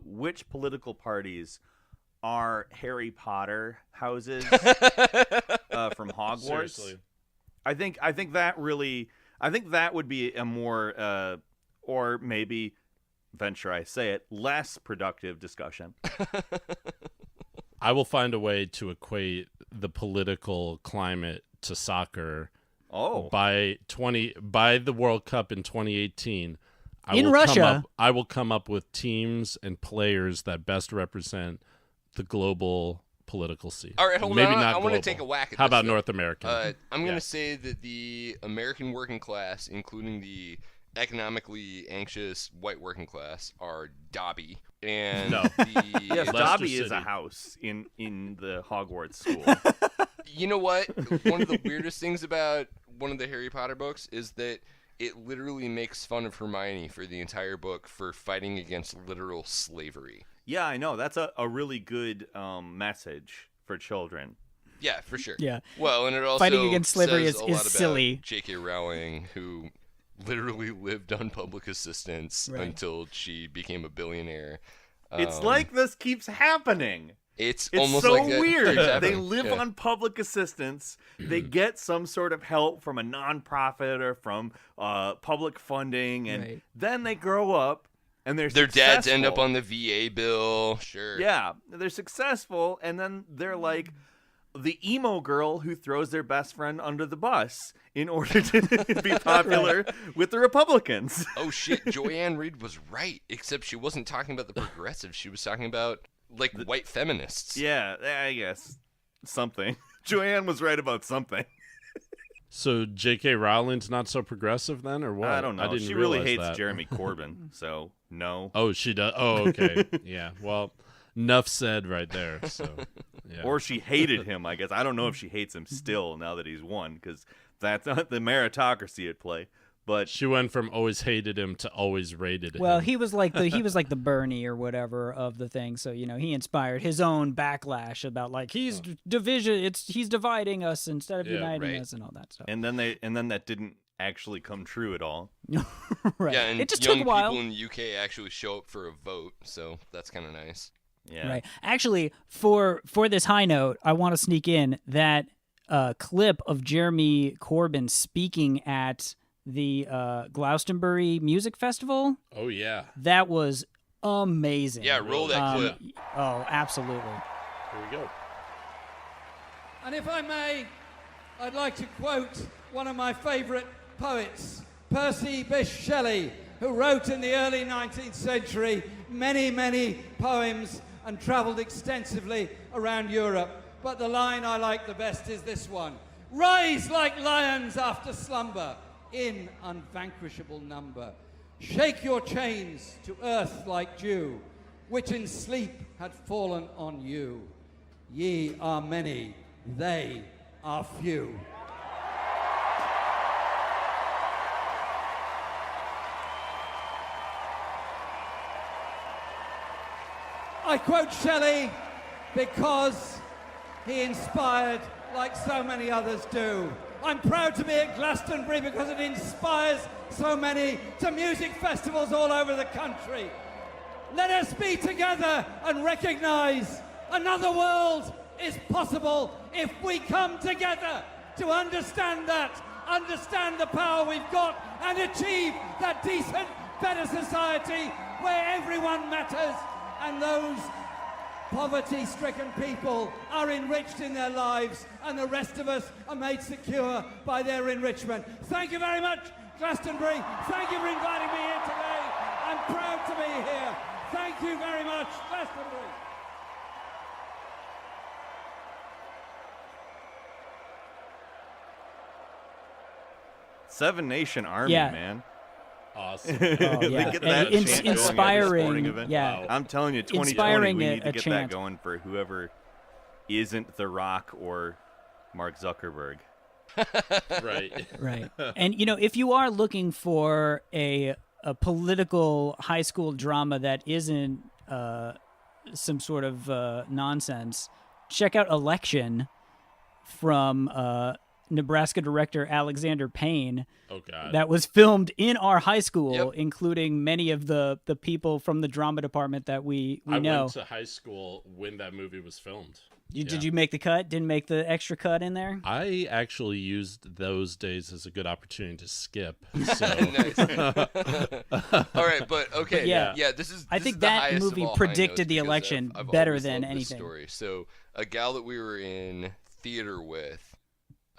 which political parties are Harry Potter houses from Hogwarts. Seriously. I think that would be a more or maybe, venture I say it, less productive discussion. I will find a way to equate the political climate to soccer. Oh. By the World Cup in 2018, I will come up with teams and players that best represent the global political scene. All right, hold Maybe on. not I want to global. take a whack at How this, about though. North American? I'm going to say that the American working class, including the economically anxious white working class, are Dobby. And No. Yes, Leicester Dobby is City. a house in the Hogwarts school. You know what? One of the weirdest things about one of the Harry Potter books is that it literally makes fun of Hermione for the entire book for fighting against literal slavery. Yeah, I know. That's a really good message for children. Yeah, for sure. Yeah. Well, and it also Fighting against slavery says is a lot about silly. J.K. Rowling, who literally lived on public assistance until she became a billionaire. It's like this keeps happening. It's It's almost so like that weird. keeps happening. They live on public assistance. They get some sort of help from a nonprofit or from public funding, and then they grow up and Their successful. dads end up on the VA bill. Sure. Yeah, they're successful, and then they're like the emo girl who throws their best friend under the bus in order to be popular with the Republicans. Oh shit, Joanne Reed was right, except she wasn't talking about the progressives. She was talking about like white feminists. Yeah, I guess something. Joanne was right about something. So J.K. Rowling's not so progressive then, or what? I don't know. I didn't She really realize hates that. Jeremy Corbyn, so no. Oh, she does. Oh, okay. Yeah. Well, enough said right there. So, yeah. Or she hated him, I guess. I don't know if she hates him still now that he's won, because that's not the meritocracy at play. But she went from always hated him to always rated him. Well, he was like the Bernie or whatever of the thing. So he inspired his own backlash about like he's dividing us instead of uniting us and all that stuff. and then that didn't actually come true at all. Right. Yeah, and it just young took a while. people in the UK actually show up for a vote, so that's kind of nice. Yeah. Right. Actually, for this high note, I want to sneak in that clip of Jeremy Corbyn speaking at the Glastonbury Music Festival. Oh, yeah. That was amazing. Yeah, roll that clip. Oh, absolutely. Here we go. And if I may, I'd like to quote one of my favourite poets, Percy Bysshe Shelley, who wrote in the early 19th century many, many poems and travelled extensively around Europe. But the line I like the best is this one. Rise like lions after slumber, in unvanquishable number. Shake your chains to earth like dew, which in sleep had fallen on you. Ye are many, they are few. I quote Shelley because he inspired like so many others do. I'm proud to be at Glastonbury because it inspires so many to music festivals all over the country. Let us be together and recognize another world is possible if we come together to understand the power we've got, and achieve that decent, better society where everyone matters and those poverty-stricken people are enriched in their lives and the rest of us are made secure by their enrichment. Thank you very much, Glastonbury. Thank you for inviting me here today. I'm proud to be here. Thank you very much, Glastonbury. Seven Nation Army, Yeah. man. Awesome. Oh, yeah. Get And that chant going at every inspiring. sporting event. Yeah. I'm telling you, 2020, Inspiring we need to a get chant. that going for whoever isn't The Rock or Mark Zuckerberg. Right. Right. And if you are looking for a political high school drama that isn't some sort of nonsense, check out Election from Nebraska director Alexander Payne. Oh God. That was filmed in our high school, Yep. including many of the people from the drama department that we I know. went to high school when that movie was filmed. Did you make the cut? Didn't make the extra cut in there? I actually used those days as a good opportunity to skip. So Nice. All right, but okay, But yeah. This is. I this think is the that highest of movie all high predicted notes the because election I've better always than loved this anything. Story. So a gal that we were in theater with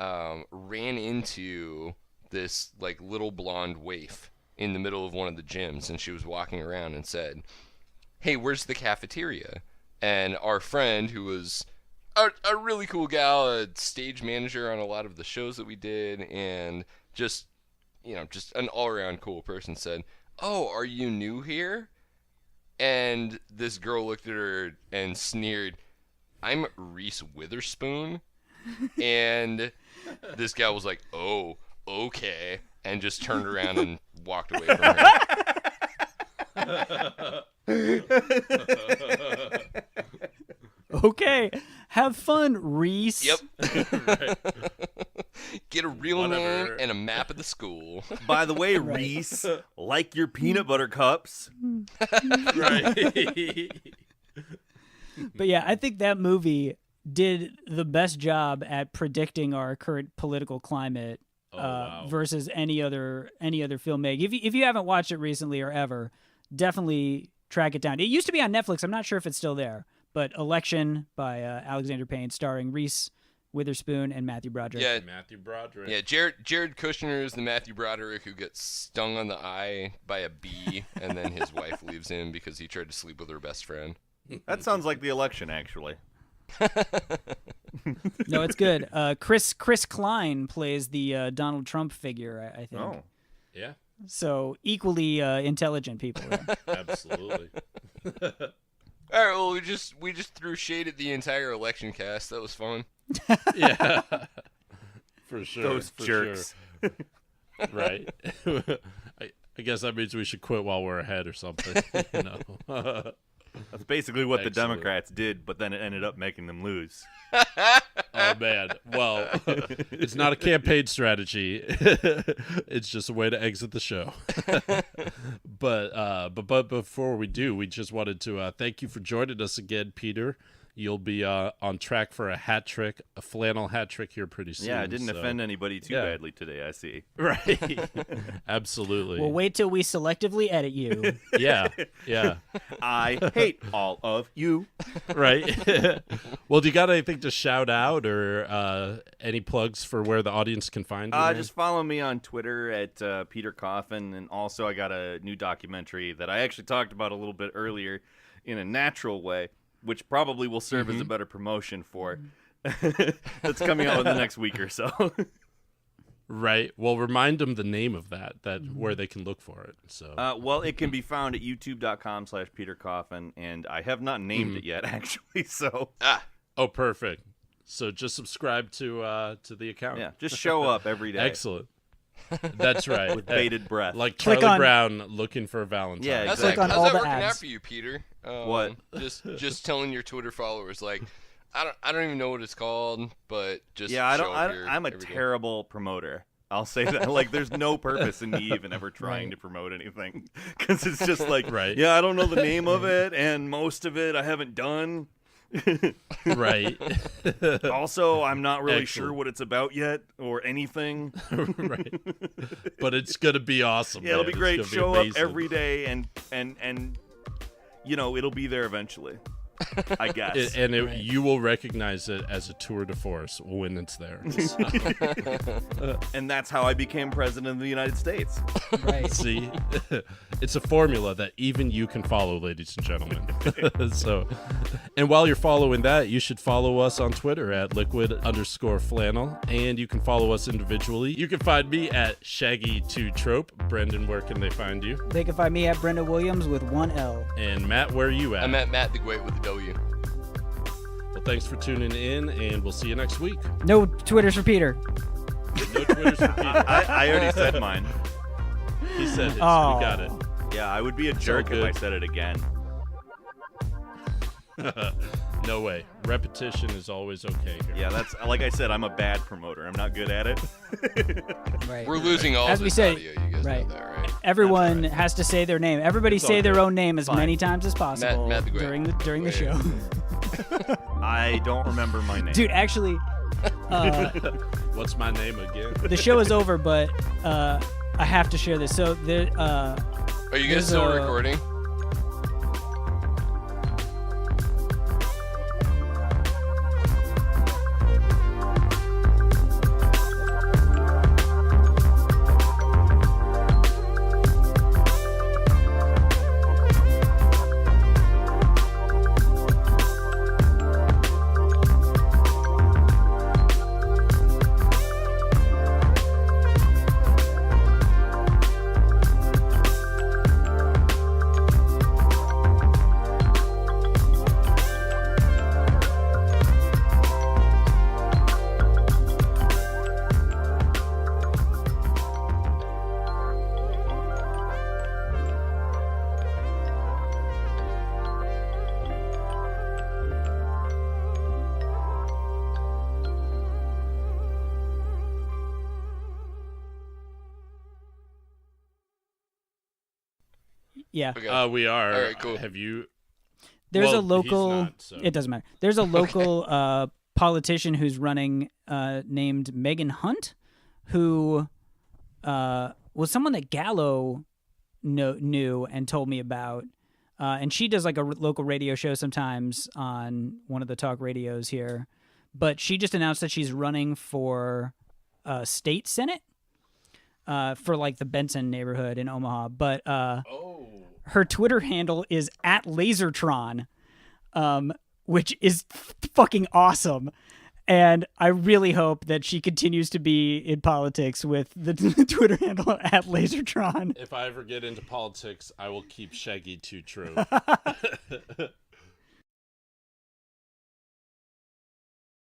ran into this like little blonde waif in the middle of one of the gyms, and she was walking around and said, "Hey, where's the cafeteria?" And our friend, who was a really cool gal, a stage manager on a lot of the shows that we did, and just an all-around cool person, said, "Oh, are you new here?" And this girl looked at her and sneered, "I'm Reese Witherspoon." And this gal was like, "Oh, okay," and just turned around and walked away from her. Okay. Have fun, Reese. Yep. Right. Get a real Whatever. name and a map of the school. By the way, Reese, like your peanut butter cups. Right. But yeah, I think that movie did the best job at predicting our current political climate wow. versus any other filmmaking. If you haven't watched it recently or ever, definitely track it down. It used to be on Netflix. I'm not sure if it's still there. But Election by Alexander Payne, starring Reese Witherspoon and Matthew Broderick. Yeah, Matthew Broderick. yeah. Jared Kushner is the Matthew Broderick who gets stung on the eye by a bee, and then his wife leaves him because he tried to sleep with her best friend. That sounds like the election, actually. No, it's good. Chris Klein plays the Donald Trump figure, I think. Oh. Yeah. So equally intelligent people. Right? Absolutely. All right, well, we just threw shade at the entire election cast. That was fun. Yeah. For sure. Those for jerks. Sure. Right. I guess that means we should quit while we're ahead or something. That's basically what the Excellent. Democrats did, but then it ended up making them lose. Oh man. Well, it's not a campaign strategy. It's just a way to exit the show. But before we do, we just wanted to thank you for joining us again, Peter. You'll be on track for a hat trick, a flannel hat trick here pretty soon. Yeah, I didn't so- offend anybody too badly today, I see. Right. Absolutely. Well, wait till we selectively edit you. Yeah. Yeah. I hate all of you. Right. Well, do you got anything to shout out or any plugs for where the audience can find you? man? Just follow me on Twitter at Peter Coffin, and also I got a new documentary that I actually talked about a little bit earlier in a natural way, which probably will serve as a better promotion for that's coming out in the next week or so. Right. Well, remind them the name of that where they can look for it. So. Well, it can be found at youtube.com/Peter Coffin, and I have not named it yet, actually. So Oh, perfect. So just subscribe to the account. yeah, just show up every day. Excellent. That's right. With bated breath. Like Click Charlie on- Brown looking for a Valentine. Yeah, How's exactly. that, Click on how's all that the working out ads. for you, Peter? What? Just telling your Twitter followers, like, I don't even know what it's called, but just Yeah, I show don't. up here I'm a every day. terrible promoter. I'll say that. Like, there's no purpose in me even ever trying to promote anything, because it's just like, Right. yeah, I don't know the name of it, and most of it I haven't done. Right. Also, I'm not really sure Excellent. what it's about yet or anything. Right. But it's gonna be awesome. Yeah, it'll man. be great. It's gonna Show be up amazing. every day, and it'll be there eventually. I guess. You will recognize it as a tour de force when it's there. And that's how I became president of the United States. Right. See, It's a formula that even you can follow, ladies and gentlemen. So, and while you're following that, you should follow us on Twitter at liquid_flannel, and you can follow us individually. You can find me at Shaggy2Trope. Brendan, where can they find you? They can find me at Brenda Williams with 1 L. And Matt, where are you at? I'm at Matt the Great with a W. Well, thanks for tuning in, and we'll see you next week. No Twitters for Peter. No Twitters for Peter. I already said mine. He said his. Oh. We got it. Yeah, I would be a jerk if I said it again. No way. Repetition is always okay here. Yeah, that's like I said. I'm a bad promoter. I'm not good at it. Right. We're losing all As this we say, audio. You guys right. know that, right? Everyone has to say their name. Everybody say their own name as Fine. many times as possible Matt the Great. during the show. I don't remember my name. Dude, actually, What's my name again? the show is over, but I have to share this. So there, Are you guys there's still a- recording? yeah. Okay. We are. All right, cool. Have you? There's Well, a local. he's not, so. It doesn't matter. There's a local politician who's running named Megan Hunt, who was someone that Gallo knew and told me about. And she does like a local radio show sometimes on one of the talk radios here. But she just announced that she's running for state senate for like the Benson neighborhood in Omaha. But her Twitter handle is @Lasertron, which is fucking awesome. And I really hope that she continues to be in politics with the Twitter handle @Lasertron. If I ever get into politics, I will keep Shaggy2Trope.